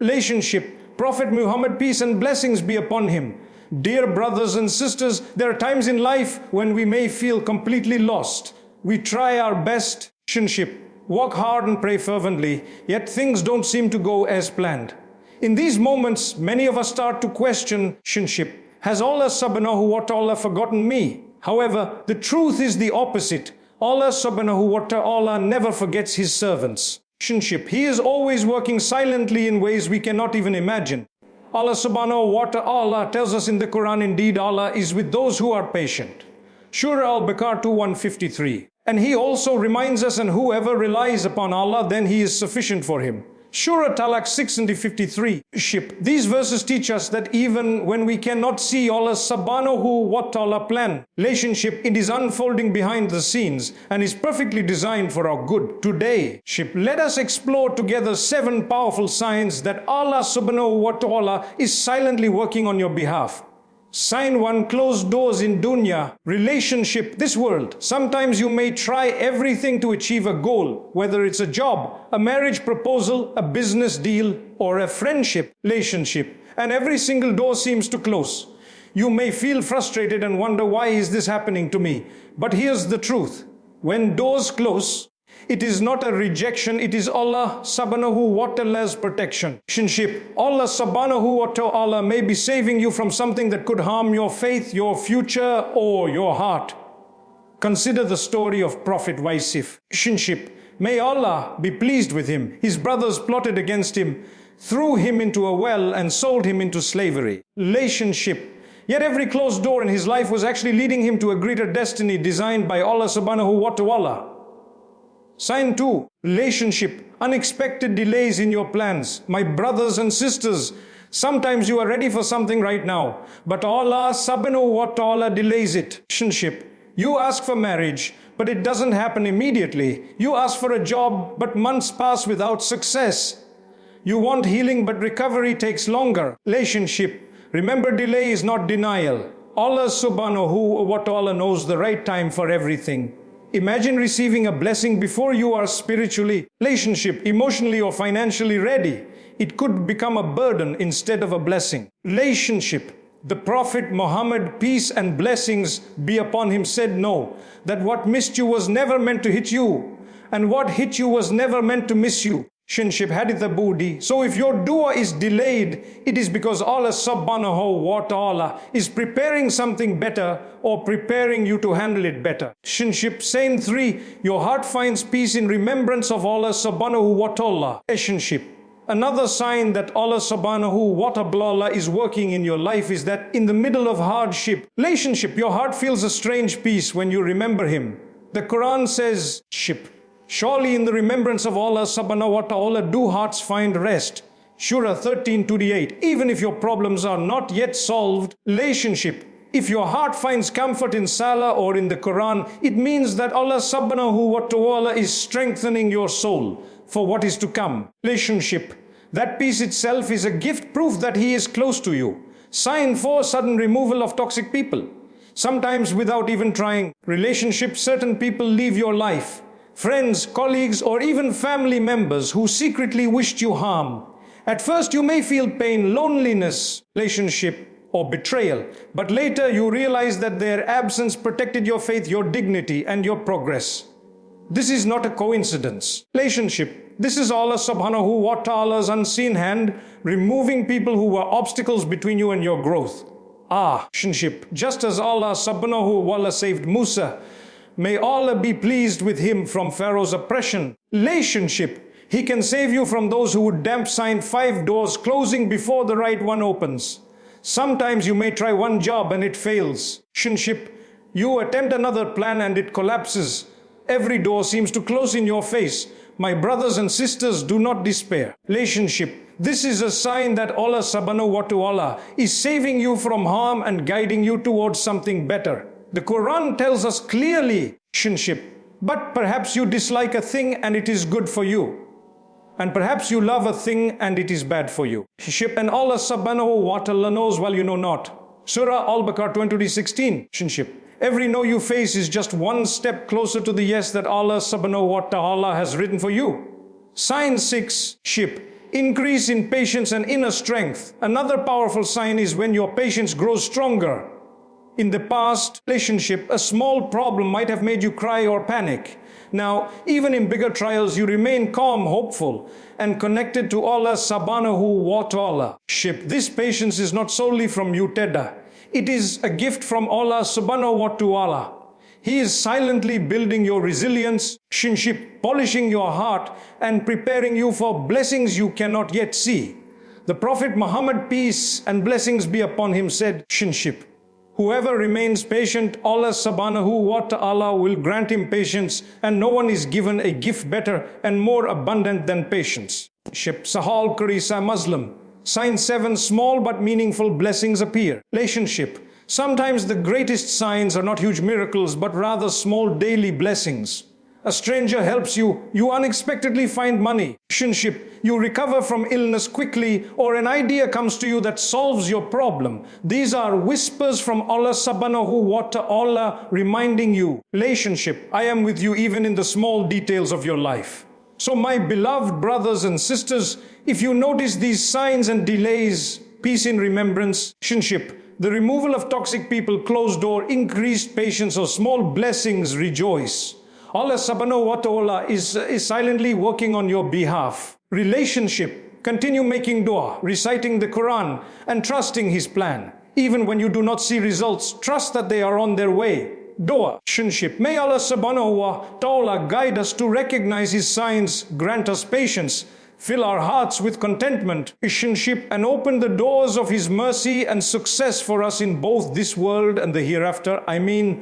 Relationship. Prophet Muhammad, peace and blessings be upon him. Dear brothers and sisters, there are times in life when we may feel completely lost. We try our best. Relationship. Work hard and pray fervently, yet things don't seem to go as planned. In these moments, many of us start to question relationship. Has Allah subhanahu wa ta'ala forgotten me? However, the truth is the opposite. Allah subhanahu wa ta'ala never forgets his servants. Relationship. He is always working silently in ways we cannot even imagine. Allah subhanahu wa ta'ala tells us in the Quran, indeed Allah is with those who are patient. Surah Al-Baqarah 153. And he also reminds us, and whoever relies upon Allah, then he is sufficient for him. Surah Talaq 6:53. These verses teach us that even when we cannot see Allah subhanahu wa ta'ala plan, relationship, it is unfolding behind the scenes and is perfectly designed for our good. Today, let us explore together 7 powerful signs that Allah subhanahu wa ta'ala is silently working on your behalf. Sign 1, closed doors in dunya, relationship, this world. Sometimes you may try everything to achieve a goal, whether it's a job, a marriage proposal, a business deal, or a friendship, relationship, and every single door seems to close. You may feel frustrated and wonder, why is this happening to me? But here's the truth. When doors close, it is not a rejection, it is Allah subhanahu wa ta'ala's protection. Relationship. Allah subhanahu wa ta'ala may be saving you from something that could harm your faith, your future, or your heart. Consider the story of Prophet Yusuf. Relationship. May Allah be pleased with him. His brothers plotted against him, threw him into a well and sold him into slavery. Relationship. Yet every closed door in his life was actually leading him to a greater destiny designed by Allah subhanahu wa ta'ala. Sign 2, relationship, unexpected delays in your plans. My brothers and sisters, sometimes you are ready for something right now, but Allah subhanahu wa ta'ala delays it. Relationship, you ask for marriage, but it doesn't happen immediately. You ask for a job, but months pass without success. You want healing, but recovery takes longer. Relationship, remember, delay is not denial. Allah subhanahu wa ta'ala knows the right time for everything. Imagine receiving a blessing before you are spiritually, relationship, emotionally or financially ready. It could become a burden instead of a blessing. Relationship. The Prophet Muhammad, peace and blessings be upon him, said no, that what missed you was never meant to hit you, and what hit you was never meant to miss you. Relationship, Hadith Abudi. So if your dua is delayed, it is because Allah subhanahu wa ta'ala is preparing something better or preparing you to handle it better. Relationship, sign 3, your heart finds peace in remembrance of Allah subhanahu wa ta'ala. Relationship, another sign that Allah subhanahu wa ta'ala is working in your life is that in the middle of hardship, relationship, your heart feels a strange peace when you remember Him. The Quran says, surely in the remembrance of Allah subhanahu wa ta'ala do hearts find rest. Surah 13:28. Even if your problems are not yet solved, relationship, if your heart finds comfort in Salah or in the Quran, it means that Allah subhanahu wa ta'ala is strengthening your soul for what is to come. Relationship, that peace itself is a gift, proof that He is close to you. Sign 4, sudden removal of toxic people. Sometimes without even trying. Relationship, certain people leave your life. Friends, colleagues, or even family members who secretly wished you harm. At first you may feel pain, loneliness, relationship, or betrayal, but later you realize that their absence protected your faith, your dignity, and your progress. This is not a coincidence. Relationship, this is Allah subhanahu wa ta'ala's unseen hand, removing people who were obstacles between you and your growth. Relationship, just as Allah subhanahu wa ta'ala saved Musa, may Allah be pleased with him from Pharaoh's oppression. Relationship, He can save you from those who would damp sign 5 doors closing before the right one opens. Sometimes you may try one job and it fails. Relationship, you attempt another plan and it collapses. Every door seems to close in your face. My brothers and sisters, do not despair. Relationship, this is a sign that Allah subhanahu wa ta'ala is saving you from harm and guiding you towards something better. The Quran tells us clearly, relationship, but perhaps you dislike a thing and it is good for you. And perhaps you love a thing and it is bad for you. Relationship, and Allah subhanahu wa ta'ala knows while you know not. Surah Al-Baqarah 20:16. Relationship, every no you face is just one step closer to the yes that Allah subhanahu wa ta'ala has written for you. Sign 6, relationship, increase in patience and inner strength. Another powerful sign is when your patience grows stronger. In the past relationship, a small problem might have made you cry or panic. Now, even in bigger trials, you remain calm, hopeful, and connected to Allah subhanahu wa ta'ala. This patience is not solely from you, Tedda. It is a gift from Allah subhanahu wa ta'ala. He is silently building your resilience, polishing your heart, and preparing you for blessings you cannot yet see. The Prophet Muhammad, peace and blessings be upon him, said, whoever remains patient, Allah subhanahu wa ta'ala will grant him patience, and no one is given a gift better and more abundant than patience. Sahal Karisa Muslim. Sign 7, small but meaningful blessings appear. Relationship. Sometimes the greatest signs are not huge miracles, but rather small daily blessings. A stranger helps you, you unexpectedly find money. You recover from illness quickly, or an idea comes to you that solves your problem. These are whispers from Allah subhanahu wa ta'ala reminding you, relationship, I am with you even in the small details of your life. So my beloved brothers and sisters, if you notice these signs and delays, peace in remembrance, the removal of toxic people, closed door, increased patience, or small blessings, rejoice. Allah subhanahu wa ta'ala is silently working on your behalf. Relationship, continue making dua, reciting the Quran, and trusting His plan. Even when you do not see results, trust that they are on their way. Dua, may Allah subhanahu wa ta'ala guide us to recognize His signs, grant us patience, fill our hearts with contentment, and open the doors of His mercy and success for us in both this world and the hereafter. I mean,